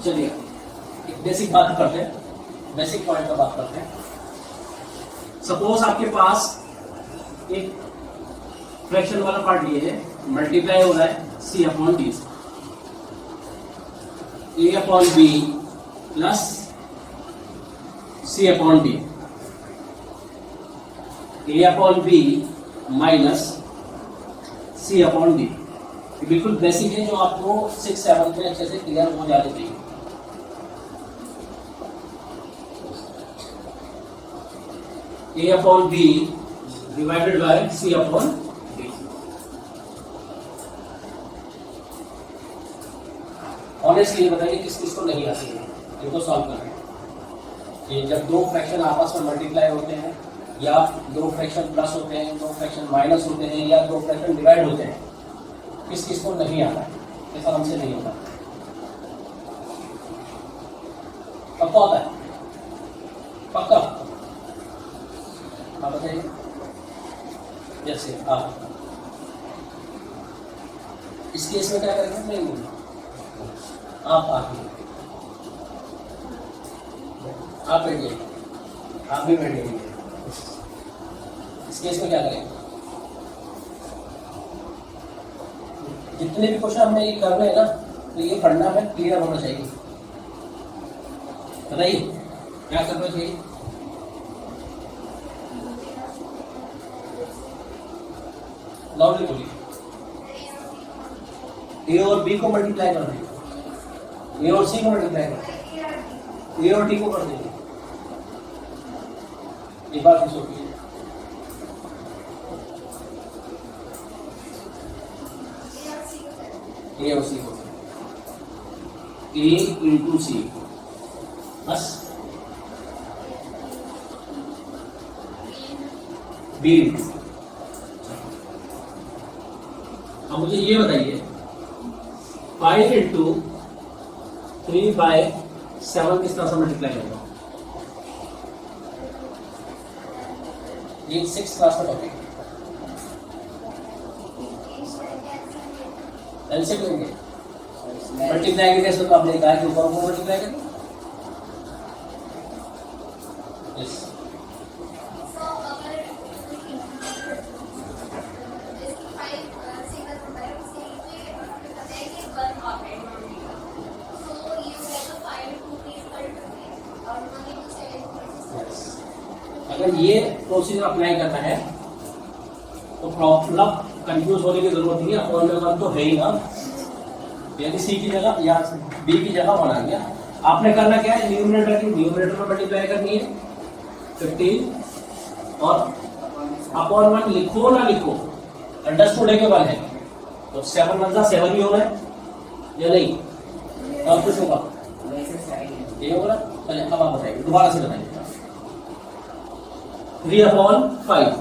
चलिए एक बेसिक बात करते हैं, बेसिक पॉइंट पर बात करते हैं। सपोज आपके पास एक फ्रैक्शन वाला पार्ट ये है, मल्टीप्लाई हो रहा है सी अपॉन डी, ए अपॉन बी प्लस सी अपॉन डी, ए अपॉन बी माइनस सी अपॉन डी। बिल्कुल बेसिक है जो आपको 6-7 में अच्छे से क्लियर हो जाने चाहिए। A upon B divided by C upon D. Honestly बताइए किस किस को नहीं आती है, इनको सॉल्व करना है। ये जब दो फ्रैक्शन आपस में मल्टीप्लाई होते हैं, या दो फ्रैक्शन प्लस होते हैं, दो फ्रैक्शन माइनस होते हैं, या दो फ्रैक्शन डिवाइड होते हैं, किस किस को नहीं आता है, ऐसा हमसे नहीं होता। पक्का होता है? पक्का? आप बताइए। जैसे आप इस केस में क्या करेंगे? नहीं, आप बैठिए, आप भी बैठिए। इस केस में क्या करेंगे? जितने भी क्वेश्चन हमने ये कर रहे हैं ना, तो ये पढ़ना में क्लियर होना चाहिए। बताइए क्या करना चाहिए? लाउडली बोलिए। ए और बी को मल्टीप्लाई कर देंगे, ए और सी को मल्टीप्लाई कर देंगे, ए और डी को कर देंगे। एक बार फिर सोचिए, ए और सी को, ए इंटू सी बस, बी इंटू। अब मुझे ये बताइए 5 इंटू 3/7 किस तरह से मल्टीप्लाई होगा? ये 6th क्लास का टॉपिक है। एलसीएम लेंगे, मल्टीप्लाई के टेस्ट तो आपने कहा कि ऊपर को मल्टीप्लाई करें। यस, अगर ये प्रोसीजर अप्लाई करना है तो मतलब कंफ्यूज होने की जरूरत नहीं है। अपॉन में 1 तो है ही ना, यदि सी की जगह या बी की जगह 1 आ गया। आपने करना क्या है? न्यूमरेटर की न्यूमरेटर में मल्टीप्लाई करनी है 15, और अपॉन 1 लिखो ना लिखो, अंडरस्टूड है कि 1 है, तो 7 1 7 ही होना है या नहीं? और कुछ होगा ये होगा। चलिए अब आप बताइए, दोबारा से बताइए। 3/5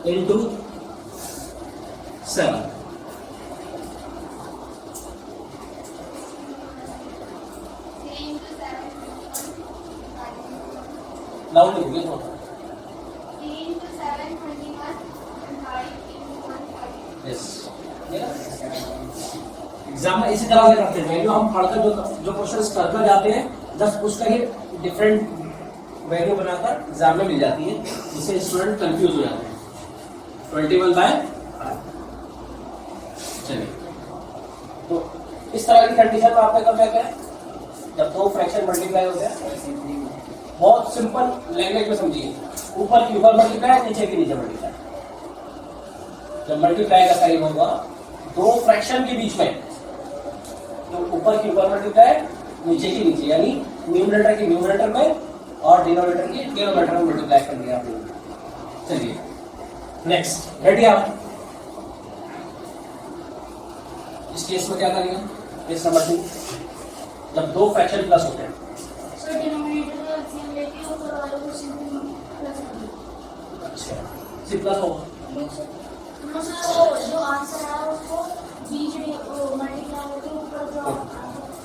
इंटू 7, लाउडली बोलिए थोड़ा। 3 into 7 21 and 5 into 1 5। Yes, exam में इसी तरह से करते हैं। वैल्यू हम पढ़कर जो क्वेश्चंस कर जाते हैं, जस्ट उसका ही डिफरेंट वैल्यू बनाकर एग्जाम में मिल जाती है, जिससे स्टूडेंट कंफ्यूज हो जाते हैं। 21/5। चलिए, तो इस तरह की कंडीशन में आपने करना क्या है? जब दो फ्रैक्शन मल्टीप्लाई होते हैं, बहुत सिंपल लैंग्वेज में समझिए, ऊपर की ऊपर मल्टीप्लाई, नीचे की नीचे मल्टीप्लाई। जब मल्टीप्लाई का साइन होगा दो फ्रैक्शन के बीच में, तो ऊपर की ऊपर मल्टीप्लाई, नीचे की नीचे, यानी न्यूमरेटर की न्यूमरेटर में और डिनोमिनेटर की डिनोमिनेटर में मल्टीप्लाई कर दिया आपने। चलिए नेक्स्ट, रेडी आप? इस केस में क्या करेंगे? ये समझिए, जब दो फ्रैक्शन प्लस होते हैं, सर डिनोमिनेटर का एलसीएम लेके ऊपर वाले को सिंपल प्लस कर दो। अच्छा सी प्लस होगा। नो सर, वो जो आंसर है उसको बीच में मल्टीप्लाई करके ऊपर जो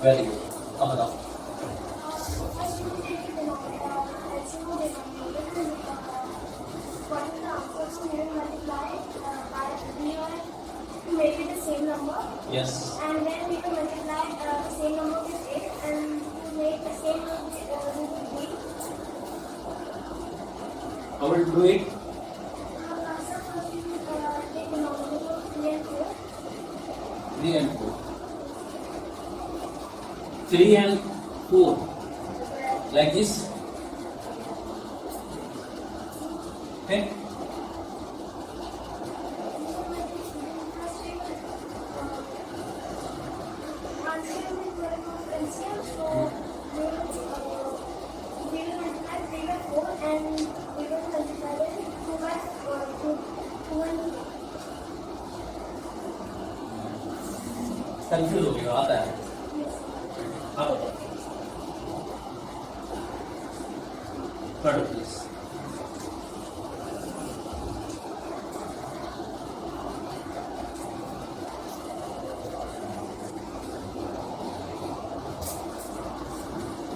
वेरी गुड। अब बताओ। Make it the same number. Yes. And then we can multiply the same number with 8 How will you do it? Three and four. 3 and 4. Like this. Okay. Confuse हो गया आता है हाँ बताओ पढ़ो प्लीज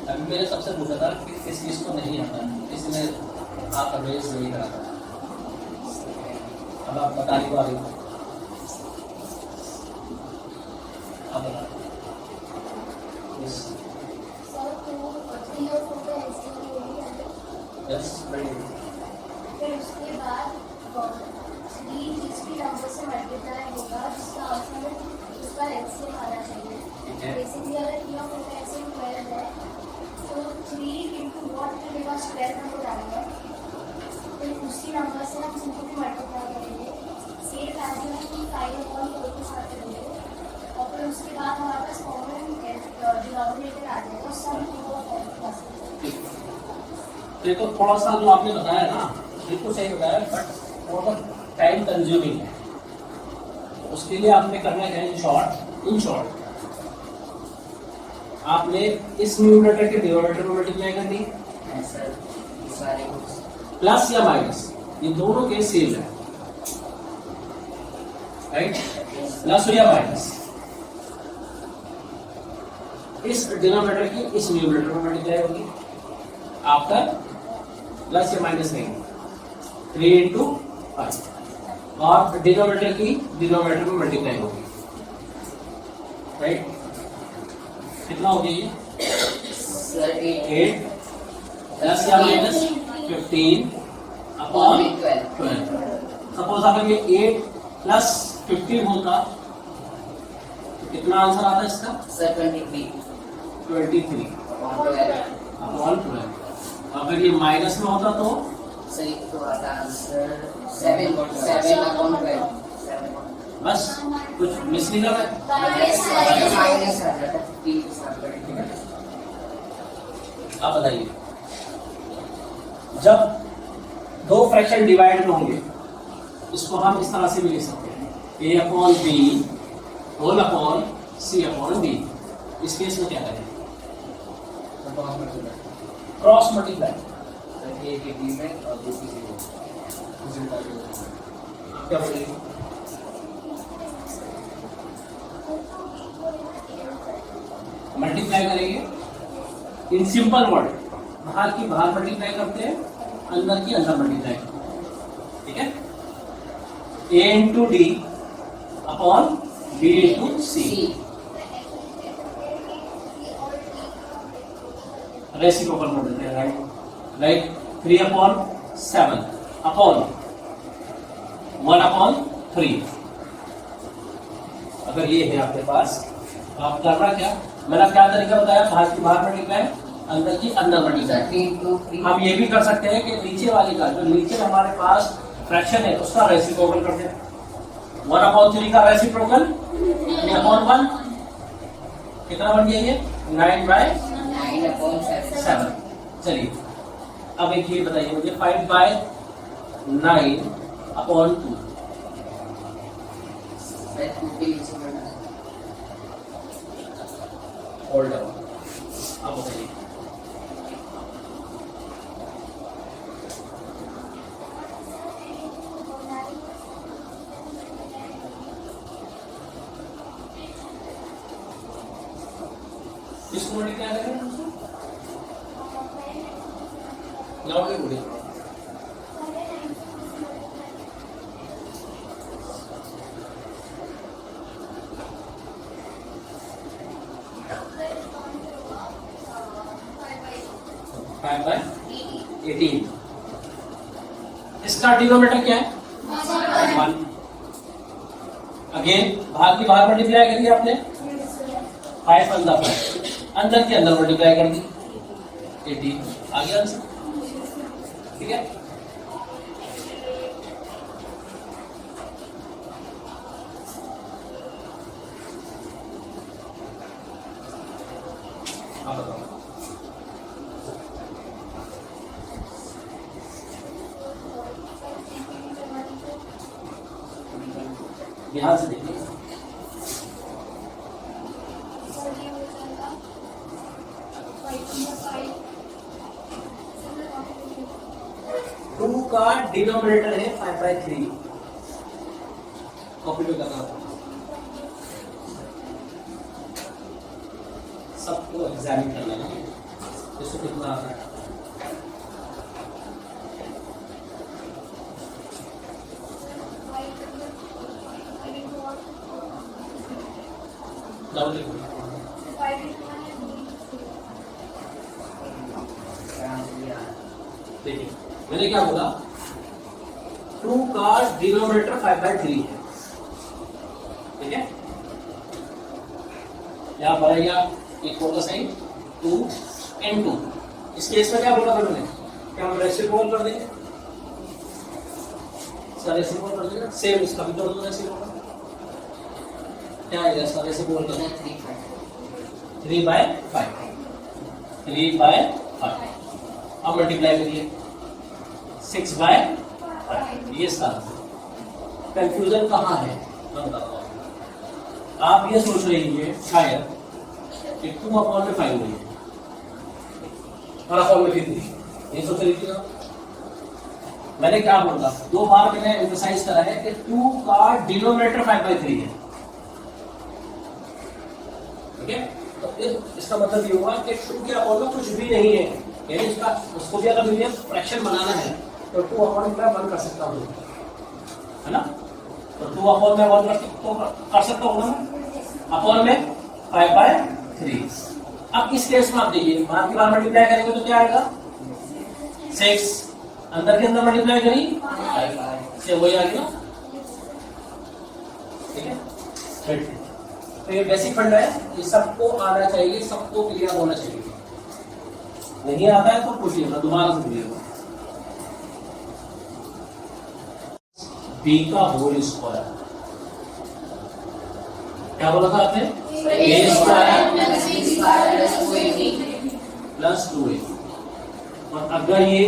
अभी मैंने सबसे पूछा था कि इस चीज को नहीं आता इसलिए आप अभ्यास नहीं करा था अब आप बता नहीं पा रही अब बता यस वेरी गुड फिर उसके बाद 3 जिसकी नंबर से मल्टीप्लाई होगा जिसका आंसर उसका एलसीएम आना चाहिए बेसिकली अगर किया होगा ऐसे 12 है तो 3 into what मिलेगा स्क्वायर नंबर आएगा फिर उसी नंबर से हम उनको भी मल्टीप्लाई करेंगे सेम एज है कि 5/4 के साथ करेंगे और फिर उसके बाद हमारे पास कॉमन डिनोमिनेटर आ जाएगा सब देखो थोड़ा सा जो आपने बताया ना बिल्कुल सही बताया बट थोड़ा टाइम कंज्यूमिंग है उसके लिए आपने करना क्या है इन शॉर्ट आपने इस न्यूमरेटर के डिनोमिनेटर को मल्टीप्लाई कर दी प्लस या माइनस ये दोनों के सेम है राइट प्लस या माइनस इस डिनोमिनेटर की इस न्यूमरेटर में मल्टीप्लाई होगी आपका प्लस या माइनस नहीं 3 into 5 और डिनोमिनेटर की डिनोमिनेटर में मल्टीप्लाई होगी राइट कितना हो गया ये 8 प्लस या माइनस 15 अपॉन 12 सपोज अगर ये 8 प्लस 15 होता तो कितना आंसर आता है इसका 23 अपॉन 12 अगर ये माइनस में होता तो सही तो आता आंसर 7 अपॉन 12 बस कुछ मिस नहीं कर रहा माइनस आ जाता आप बताइए जब दो फ्रैक्शन डिवाइड में होंगे इसको हम इस तरह से भी लिख सकते हैं a upon B whole upon C upon D इस केस में क्या करें क्रॉस मल्टीप्लाई एक बी में और दूसरी क्या बोलेंगे मल्टीप्लाई करेंगे इन सिंपल वर्ड बाहर की बाहर मल्टीप्लाई करते हैं अंदर की अंदर मल्टीप्लाई करते हैं ठीक है a into D upon B into C reciprocal कर देते हैं राइट 3 अपॉन 7 अपॉन 1 अपॉन 3 अगर ये है आपके पास आप करना क्या मैंने क्या तरीका बताया बाहर की बाहर मल्टीप्लाई अंदर की अंदर मल्टीप्लाई हम ये भी कर सकते हैं कि नीचे वाले का जो नीचे हमारे पास फ्रैक्शन है उसका रेसिप्रोकल कर दें 1/3 का रेसिप्रोकल अपॉन 1 कितना बन गया ये 9/7 चलिए अब एक ये बताइए मुझे 5/9 अपॉन 2 होल्ड डाउन अब बताइए किसको मल्टीप्लाई करें लाउडली बोलिए 5/18 इसका डिनोमिनेटर क्या है 1। अगेन बाहर की बाहर मल्टीप्लाई करिए आपने 5 अंदर 5 अंदर के अंदर मल्टीप्लाई कर दी 18 आ गया आंसर। ठीक है आप बताओ। ध्यान से देखिए सर ये हो जाएगा 5 2 का डिनोमिनेटर है 5/3 कॉपी में करना सबको एग्जामिन करना है इसको कितना आता है। डबल देखिए मैंने क्या बोला 2 का डिनोमिनेटर 5/3 है। ठीक है यहां पर आएगा इक्वल का साइन 2 n2। इस केस में क्या बोला था मैंने क्या हम रेसिप्रोकल कर देंगे सर रेसिप्रोकल कर देंगे सेम इसका भी कर दो रेसिप्रोकल क्या आएगा सर रेसिप्रोकल करना 3/5 3/5 अब मल्टीप्लाई करिए 6/5 ये सारा कंफ्यूजन कहाँ है मैं बताता हूँ। आप ये सोच रही है शायद कि 2/5 हुई है और अपॉन में कितनी ये सोच रही थी ना। मैंने क्या बोला 2 बार मैंने एम्फसाइज करा है कि 2 का डिनोमिनेटर 5/3 है। ठीक है तो इसका मतलब ये हुआ कि 2 के अपॉन में कुछ भी नहीं है यानी इसका उसको भी अगर मुझे फ्रैक्शन बनाना है तो 2/1 कर सकता हूँ है ना। तो 2/1 कर सकता हूँ ना अपॉन में 5/3। अब इस केस में आप देखिए बाहर की बाहर मल्टीप्लाई करेंगे तो क्या आएगा 6 अंदर के अंदर मल्टीप्लाई करी 5 से वही आ गया। ठीक है तो ये बेसिक फंड है ये सबको आना चाहिए सबको क्लियर होना चाहिए। नहीं आता है तो पूछिएगा दोबारा से पूछिएगा। बी का होल स्क्वायर क्या बोला था आपने ए स्क्वायर प्लस 2a और अगर ये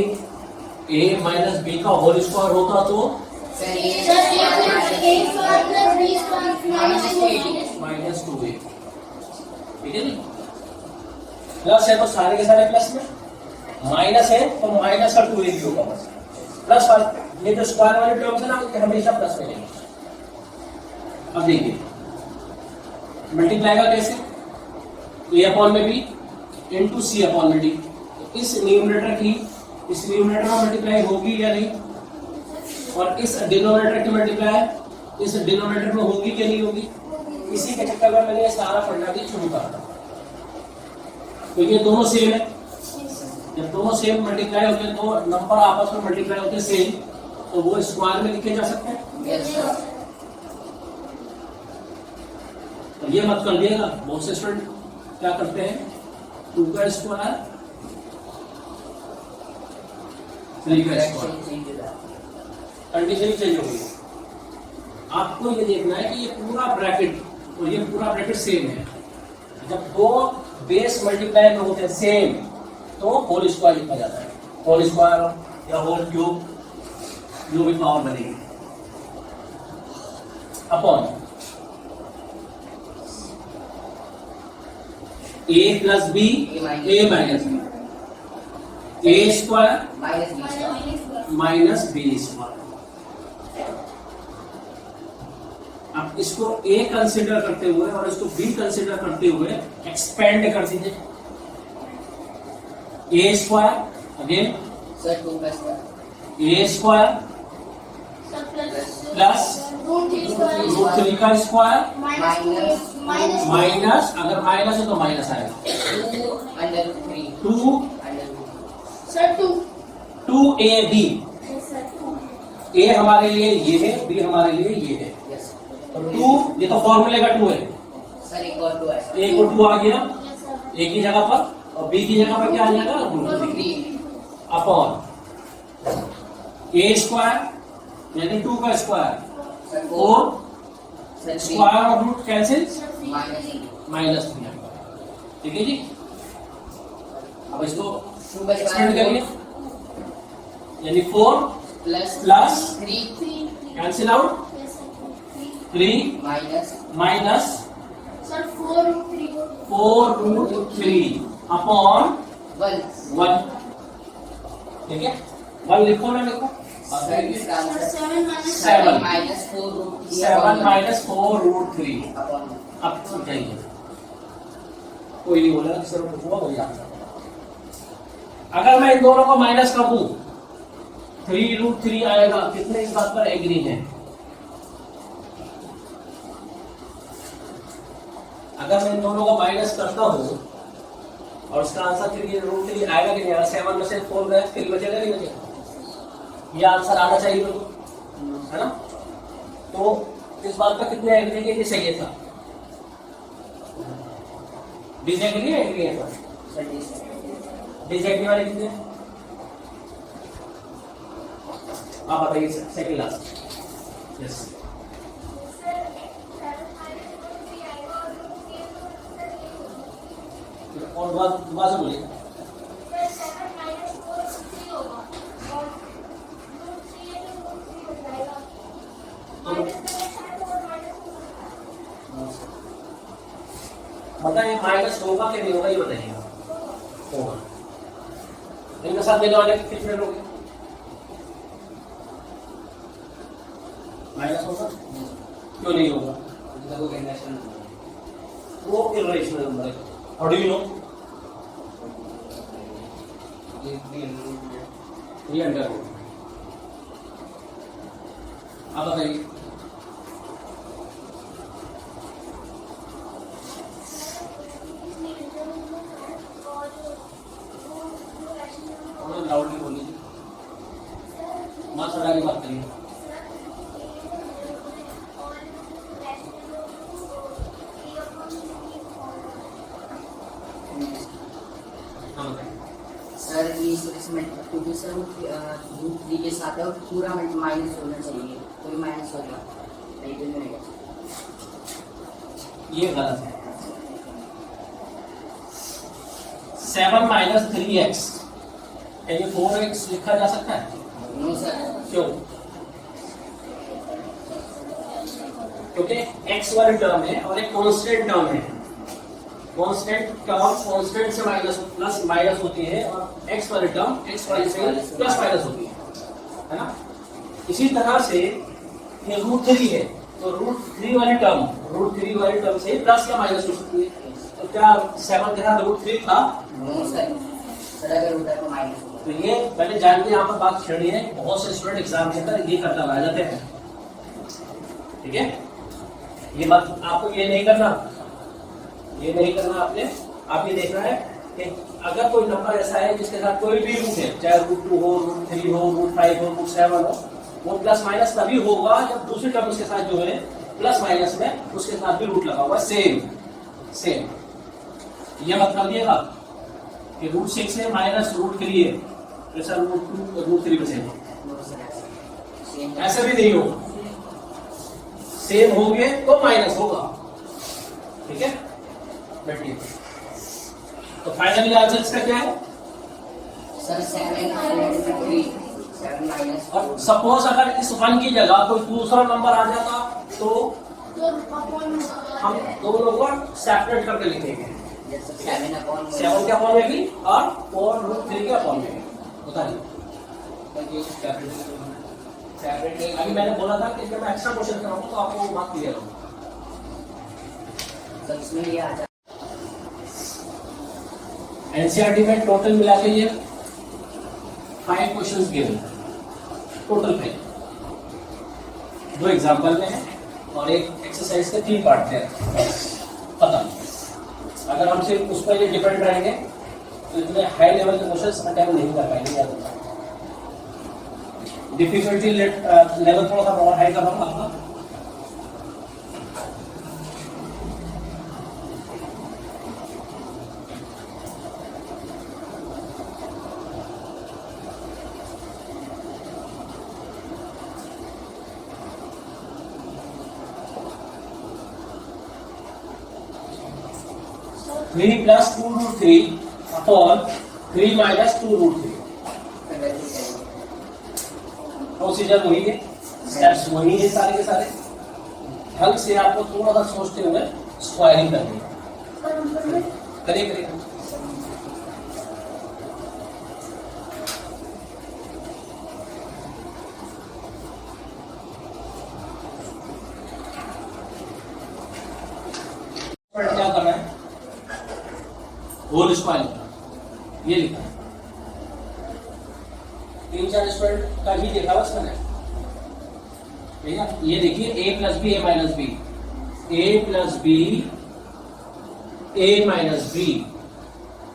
a माइनस बी का होल स्क्वायर होता तो माइनस 2a। ठीक है नहीं प्लस है तो सारे के सारे प्लस में माइनस है तो माइनस का 2a भी होगा बस प्लस ये जो स्क्वायर वाले टर्म्स है ना वो हमेशा प्लस में रहेंगे। अब देखिए मल्टीप्लाई का कैसे ए अपॉन में बी इनटू सी अपॉन में डी। इस न्यूमरेटर की इस न्यूमरेटर में मल्टीप्लाई होगी या नहीं और इस डिनोमिनेटर की मल्टीप्लाई इस डिनोमिनेटर में होगी कि नहीं होगी। इसी के चक्कर में मैंने सारा पढ़ना भी शुरू कर दिया। तो ये दोनों सेम है जब दोनों सेम मल्टीप्लाई होते हैं तो नंबर आपस में मल्टीप्लाई होते हैं सेम तो वो स्क्वायर में लिखे जा सकते हैं। तो ये मत कर दिएगा बहुत से स्टूडेंट क्या करते हैं 2 का स्क्वायर 3 का स्क्वायर कंडीशन चेंज हो गई। आपको ये देखना है कि ये पूरा ब्रैकेट और ये पूरा ब्रैकेट सेम है। जब दो बेस मल्टीप्लाई में होते हैं सेम तो होल स्क्वायर लिखा जाता है होल स्क्वायर या होल क्यूब जो भी पावर बनेगी upon a plus B a minus B a square minus B square. अब इसको a कंसिडर करते हुए और इसको b कंसिडर करते हुए एक्सपेंड कर दीजिए a square again a square plus root 3 का स्क्वायर माइनस अगर माइनस है तो माइनस आएगा 2 2ab ए हमारे लिए ये है, बी हमारे लिए ये है। यस तो 2 ये तो फॉर्मूले का 2 है, सर इक्वल टू है ए को 2 आ गया Yes, sir. ए की जगह पर, और बी की जगह पर क्या आ जाएगा रूट 3 अपॉन ए स्क्वायर यानी 2 का स्क्वायर सर 4 सर स्क्वायर और root cancel Sir, three. Minus -3। ठीक है जी, अब इसको 2 बाई एक्सपेंड करिए, यानी 4 plus plus 3 Three. Cancel out Yes, sir. Three. 3 minus minus Sir, 4 √3. 4 root 3 upon 1 1। ठीक है, 1 लिखो ना, लिखो सर इसका Sir, answer 7 minus 7 minus 4 root 7 minus 4 root 3। Upon अब समझाइए, कोई नहीं बोलेगा, किसी ने पूछूंगा वही आंसर। अगर मैं इन दोनों को माइनस कर दूं 3 रूट 3 आएगा। कितने इस बात पर एग्री हैं? अगर मैं इन दोनों को माइनस करता हूं और उसका आंसर फिर ये रूट 3 आएगा कि नहीं आएगा? 7 में से 4 गए फिर बचेगा नहीं बचेगा? ये आंसर आना चाहिए मेरे को, है ना? तो इस बात पर कितने एग्री कि ये सही था? डिसएग्री है, एग्री है? सर डिसएग्री वाले कितने? आप बताइए second last. Yes, Sir, 7 minus √3 आएगा और √3 तो और दोबारा से बोलिए। Sir, 7 minus 4 √3 होगा और √3 है तो √3 हो जाएगा। माइनस करने से तो और माइनस हो सकता है। बताइए माइनस होगा कि नहीं होगा, ये बताइएगा। होगा। इनके साथ देने वाले कितने लोग हैं? माइनस होगा? क्यों नहीं होगा? वो इर्रेशनल नंबर है। How do you know? 3 under root. आप बताइए। लाउडली बोलिए, माँ सदा की बात करिए। हाँ बताइए। सर ये इसमें क्योंकि सर रूट 3 के साथ है और पूरा माइनस होना चाहिए, कोई माइनस होगा नहीं तो नहीं होगा। ये गलत है। 7 माइनस 3x, क्या ये 4x लिखा जा सकता है? नो सर क्यों? क्योंकि x वाली टर्म है और एक कांस्टेंट टर्म है। कांस्टेंट टर्म कांस्टेंट से माइनस प्लस माइनस होती है और x वाली टर्म x वाली से प्लस माइनस होती है ना? इसी तरह से ये √3 है तो √3 वाली टर्म से प्लस या माइनस हो सकती है। तो क्या 7 के साथ √3 था? नो सर सर अगर होता है तो माइनस होगा। तो ये पहले जान के यहाँ पर बात छेड़ी है। बहुत से स्टूडेंट एग्जाम के अंदर ये करता रह जाते हैं। ठीक है, ये मत आपको ये नहीं करना आपने। आप ये देखना है कि अगर कोई नंबर ऐसा है जिसके साथ कोई भी रूट है, चाहे √2 हो, √3 हो, √5 हो, √7 हो, वो प्लस माइनस तभी होगा जब दूसरी टर्म उसके साथ जो है प्लस माइनस में उसके साथ भी रूट लगा हुआ सेम। ये मत कर दिएगा कि √6 है माइनस √3 है, तो सर √3 बचेगा। नो सर ऐसा भी नहीं होगा। सेम होंगे तो माइनस होगा। ठीक है, बैठिए। तो फाइनली आंसर इसका क्या है? सर 7 माइनस और सपोज अगर इस 1 की जगह कोई दूसरा नंबर आ जाता तो तो अपॉन हम दोनों को सेपरेट करके लिखेंगे। 7 अपॉन 7 के अपॉन में भी और 4 √3 के अपॉन में भी। बताइए, अभी मैंने बोला था कि जब मैं एक्स्ट्रा क्वेश्चन कराऊंगा तो आपको बात क्लियर होगा। सर इसमें ये आ जाए एनसीईआरटी में टोटल मिला के ये 5 क्वेश्चंस गिवन, टोटल 5। 2 एग्जाम्पल में है और एक एक्सरसाइज के 3 पार्ट है। पता नहीं अगर हम सिर्फ उस पर ये डिपेंड रहेंगे तो इतने हाई लेवल के क्वेश्चंस अटेम्प्ट नहीं कर पाएंगे। याद रखना। डिफिकल्टी लेवल थोड़ा सा और हाई कर रहा हूँ आपका। Three plus 2√3 upon 3 minus 2√3। Procedure वही है, स्टेप्स वही है सारे के सारे। ढंग से आपको थोड़ा सा सोचते हुए स्क्वायरिंग करनी है। करिए क्या करना है, होल स्क्वायर ये लिखा है। 3-4 स्टूडेंट का ही देखा बस मैंने, ठीक है। ये देखिए a plus B A minus B, a plus B A minus B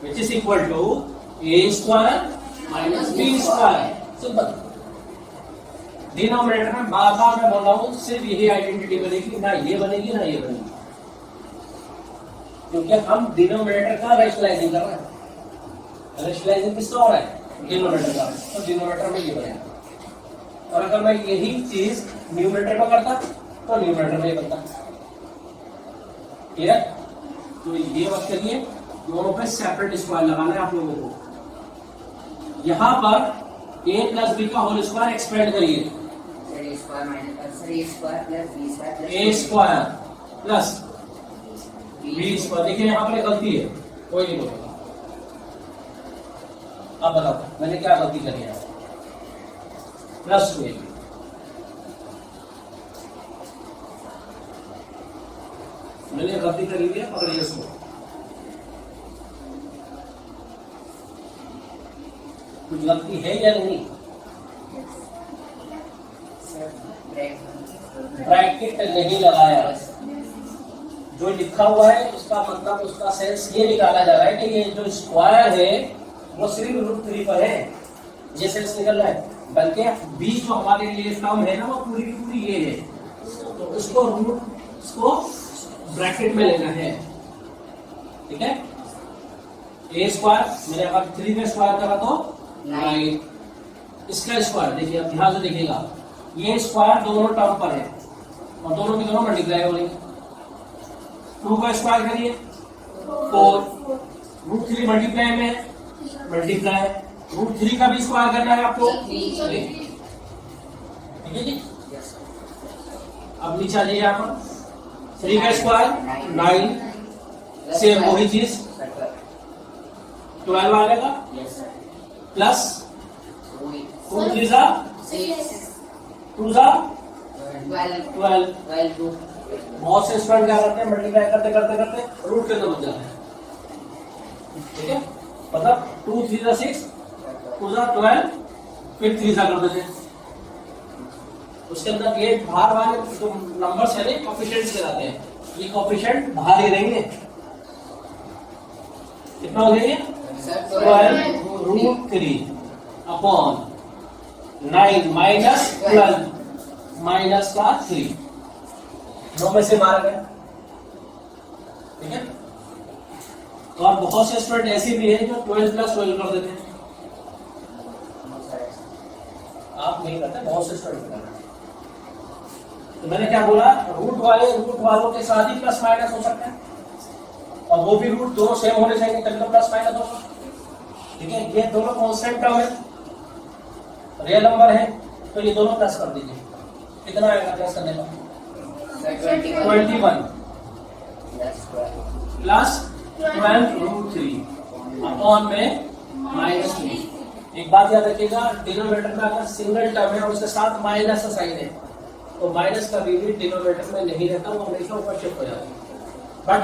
which is equal to A square minus B square. Simple. Denominator में बार बार मैं बोल रहा हूं, सिर्फ यही आइडेंटिटी बनेगी, ना ये बनेगी ना ये बनेगी, क्योंकि हम डिनोमिनेटर का रैशनलाइजिंग कर रहे हैं। रैशनलाइजिंग किसका हो रहा है? डिनोमिनेटर का। तो डिनोमिनेटर में ये बनेगा। और अगर मैं यही चीज न्यूमरेटर में करता तो न्यूमरेटर में ये बनता। ठीक है, तो ये बात करिए, दोनों पे सेपरेट स्क्वायर लगाना है आप लोगों को। यहां पर a प्लस बी का होल स्क्वायर एक्सपेंड करिए, a square plus b square a square plus B square. देखिए यहाँ पर गलती है, कोई नहीं बोलेगा। अब बताओ मैंने क्या गलती करी है? प्लस 2ab, मैंने गलती करी हुई है, पकड़िए इसको। कुछ गलती है या नहीं? ब्रैकेट नहीं लगाया, जो लिखा हुआ है उसका मतलब, उसका सेंस ये निकाला जा रहा है कि ये जो स्क्वायर है वो सिर्फ √3 पर है, ये सेंस निकल रहा है। बल्कि बी जो हमारे लिए टर्म है ना, वो पूरी की पूरी ये है, तो उसको ब्रैकेट में लेना है। ठीक है, ए स्क्वायर मैंने अगर 3 का स्क्वायर करा तो 9, इसका स्क्वायर देखिए, अब ध्यान से देखिएगा, ये स्क्वायर दोनों टर्म पर है और दोनों की दोनों मल्टीप्लाई हो रही है। 2 का स्क्वायर करिए 4, √3 मल्टीप्लाई में है, मल्टीप्लाई √3 का भी स्क्वायर करना है आपको। ठीक है जी, अब नीचे आ जाइए यहाँ पर, 3 का स्क्वायर 9, सेम वही चीज 12 आ जाएगा, प्लस 2 3 जा 2 जा 12। बहुत से स्टूडेंट क्या करते हैं, मल्टीप्लाई करते करते करते रूट के अंदर बच जाते हैं। ठीक है, मतलब 2 3 जा 6, 2 जा 12, फिर 3 जा कर देते हैं। उसके अंदर ये बाहर वाले जो नंबर्स है ना, कोएफिशिएंट्स कहलाते हैं, ये कोएफिशिएंट बाहर ही रहेंगे। कितना हो जाएंगे? 12√3 अपॉन 9 माइनस 12 माइनस का 3, 9 में से मारा गया। ठीक है, और बहुत से स्टूडेंट ऐसे भी हैं जो 12 प्लस 12 कर देते हैं। आप नहीं करते, बहुत से स्टूडेंट करते हैं। तो मैंने क्या बोला, रूट वालों के साथ ही प्लस माइनस हो सकता है, और वो भी रूट दोनों सेम होने चाहिए, तभी तो प्लस माइनस होगा। ठीक है, ये दोनों कांस्टेंट टर्म है, रियल नंबर है, तो ये दोनों प्लस कर दीजिए। कितना आएगा प्लस करने का? 21 प्लस 12√3 अपॉन में -3। एक बात याद रखिएगा, डिनोमिनेटर का अगर सिंगल टर्म है और उसके साथ माइनस का साइन है, तो माइनस का भी डिनोमिनेटर में नहीं रहता, वो हमेशा ऊपर शिफ्ट हो जाता है। बट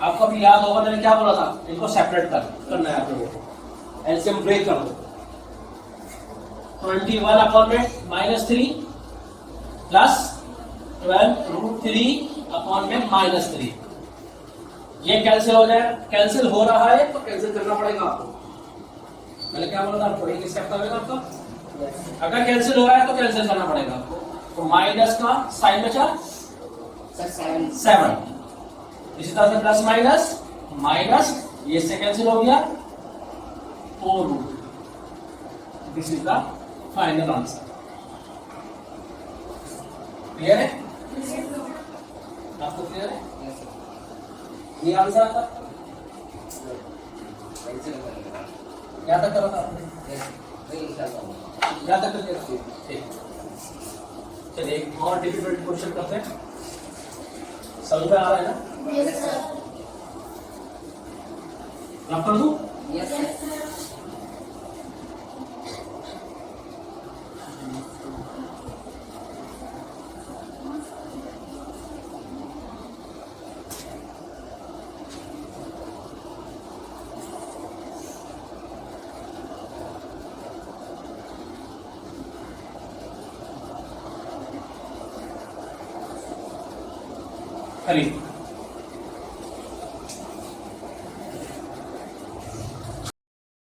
आपको भी याद होगा मैंने क्या बोला था, इनको सेपरेट करना है आप लोगों को, एलसीएम ब्रेक कर दो। 21 अपॉन में -3 प्लस 12√3 अपॉन में -3, ये कैंसिल हो जाए। कैंसिल हो रहा है तो कैंसिल करना पड़ेगा आपको। मैंने क्या बोला था आपको, एक स्टेप लगेगा आपका, अगर कैंसिल हो रहा है तो कैंसिल करना पड़ेगा आपको। तो माइनस का साइन बचा सर 7 7। इसी तरह से प्लस माइनस माइनस, ये से कैंसिल हो गया 4 root. This is the final answer. Clear है? आपको क्लियर है? ये आंसर आता यहाँ तक करा था आपने? यहाँ तक कर लिया? ठीक। चलिए एक और डिफिकल्ट क्वेश्चन करते हैं। समझ में आ रहा है ना? Yes sir. रब कर दूं? यस सर करिए।